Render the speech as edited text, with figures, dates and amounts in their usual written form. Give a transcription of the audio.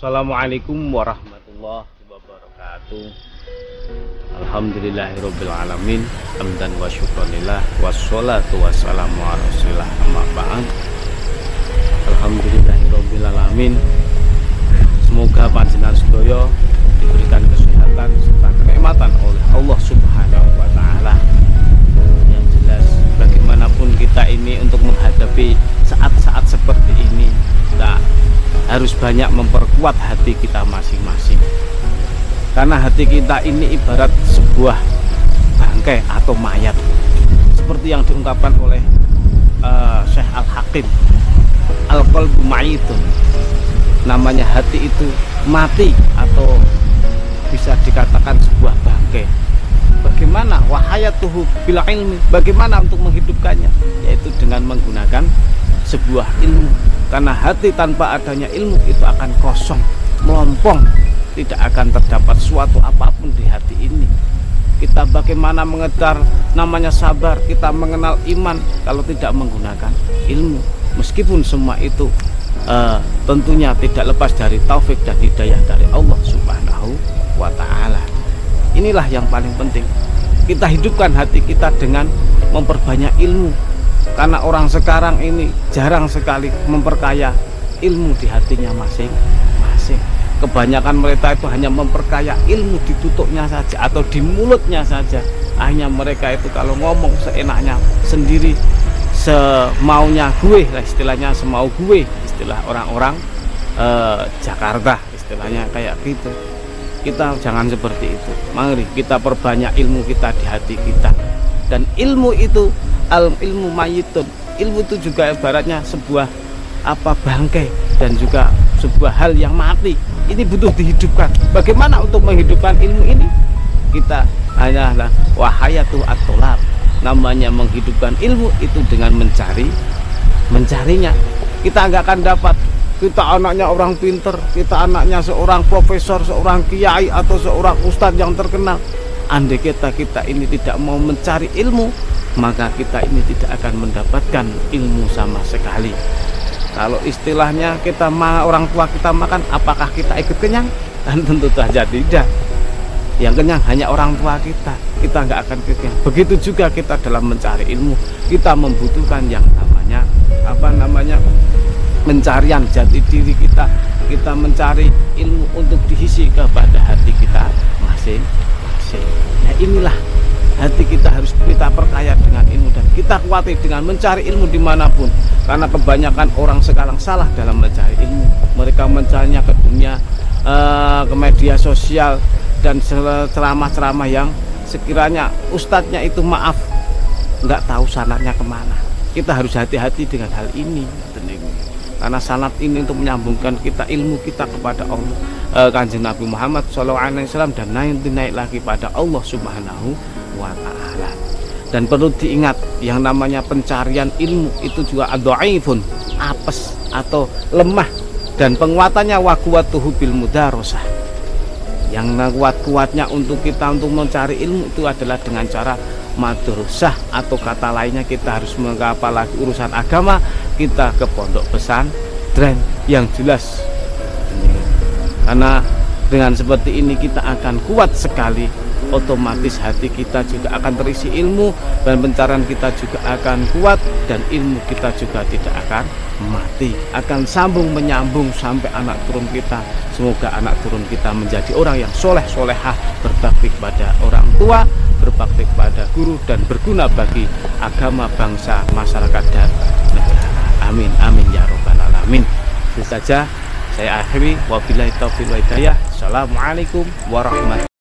Assalamualaikum warahmatullahi wabarakatuh. Alhamdulillahirabbil alamin, hamdan wa syukranillah, wassalatu wassalamu ala rasulillah, amma ba'd. Alhamdulillahirabbil alamin. Semoga panjenengan sedaya diberikan kesehatan serta kenikmatan oleh Allah Subhanahu wa taala. Yang jelas, bagaimanapun kita ini untuk menghadapi saat-saat seperti ini, kita harus banyak memperkuat hati kita masing-masing, karena hati kita ini ibarat sebuah bangkai atau mayat, seperti yang diungkapkan oleh Syekh Al-Hakim, al-qalbu mayitun, namanya hati itu mati atau bisa dikatakan sebuah bangkai. Bagaimana wahayatuhu bil ilmi, bagaimana untuk menghidupkannya, yaitu dengan menggunakan sebuah ilmu. Karena hati tanpa adanya ilmu itu akan kosong, melompong, tidak akan terdapat suatu apapun di hati ini. Kita bagaimana mengejar namanya sabar, kita mengenal iman kalau tidak menggunakan ilmu. Meskipun semua itu tentunya tidak lepas dari taufik dan hidayah dari Allah Subhanahu wa ta'ala. Inilah yang paling penting, kita hidupkan hati kita dengan memperbanyak ilmu. Karena orang sekarang ini jarang sekali memperkaya ilmu di hatinya masing-masing. Kebanyakan mereka itu hanya memperkaya ilmu di tutupnya saja atau di mulutnya saja. Hanya mereka itu kalau ngomong seenaknya sendiri, semaunya gue lah istilahnya, semau gue, istilah orang-orang Jakarta istilahnya kayak gitu. Kita jangan seperti itu. Mari kita perbanyak ilmu kita di hati kita. Dan ilmu itu ilmu mayitun, ilmu itu juga ibaratnya sebuah bangkai dan juga sebuah hal yang mati. Ini butuh dihidupkan. Bagaimana untuk menghidupkan ilmu ini? Kita hanyalah wahayatu at-tolab, namanya menghidupkan ilmu itu dengan mencarinya. Kita nggak akan dapat. Kita anaknya orang pinter, kita anaknya seorang profesor, seorang kiai atau seorang ustadz yang terkenal. Andai kita ini tidak mau mencari ilmu, maka kita ini tidak akan mendapatkan ilmu sama sekali. Kalau istilahnya kita orang tua kita makan, apakah kita ikut kenyang? Dan tentu saja tidak. Yang kenyang hanya orang tua kita nggak akan kenyang. Begitu juga kita dalam mencari ilmu, kita membutuhkan yang namanya pencarian jati diri kita. Kita mencari ilmu untuk diisi kepada hati kita masing-masing. Nah, inilah hati kita harus kita perkaya dengan ilmu, dan kita kuati dengan mencari ilmu dimanapun. Karena kebanyakan orang sekarang salah dalam mencari ilmu. Mereka mencarinya ke dunia, ke media sosial, dan ceramah-ceramah yang sekiranya ustadznya itu maaf nggak tahu sanatnya kemana. Kita harus hati-hati dengan hal ini, karena sanat ini untuk menyambungkan kita ilmu kita kepada Allah, Kanjeng Nabi Muhammad SAW, dan naik lagi pada Allah Subhanahu wa ta'ala. Dan perlu diingat, yang namanya pencarian ilmu itu juga dhaifun, apes atau lemah, dan penguatannya wa quwwatuhu bil mudarasah. Yang kuat-kuatnya untuk kita untuk mencari ilmu itu adalah dengan cara madrasah, atau kata lainnya kita harus apalagi urusan agama, kita ke pondok pesantren yang jelas. Karena dengan seperti ini kita akan kuat sekali, otomatis hati kita juga akan terisi ilmu, dan pencarian kita juga akan kuat, dan ilmu kita juga tidak akan mati, akan sambung menyambung sampai anak turun kita. Semoga anak turun kita menjadi orang yang soleh-solehah, berbakti kepada orang tua, berbakti kepada guru, dan berguna bagi agama, bangsa, masyarakat, dan negara. Amin amin ya robbal alamin. Itu saja saya akhiri, wabillahi taufiq wal hidayah. Assalamualaikum warahmatullahi wabarakatuh.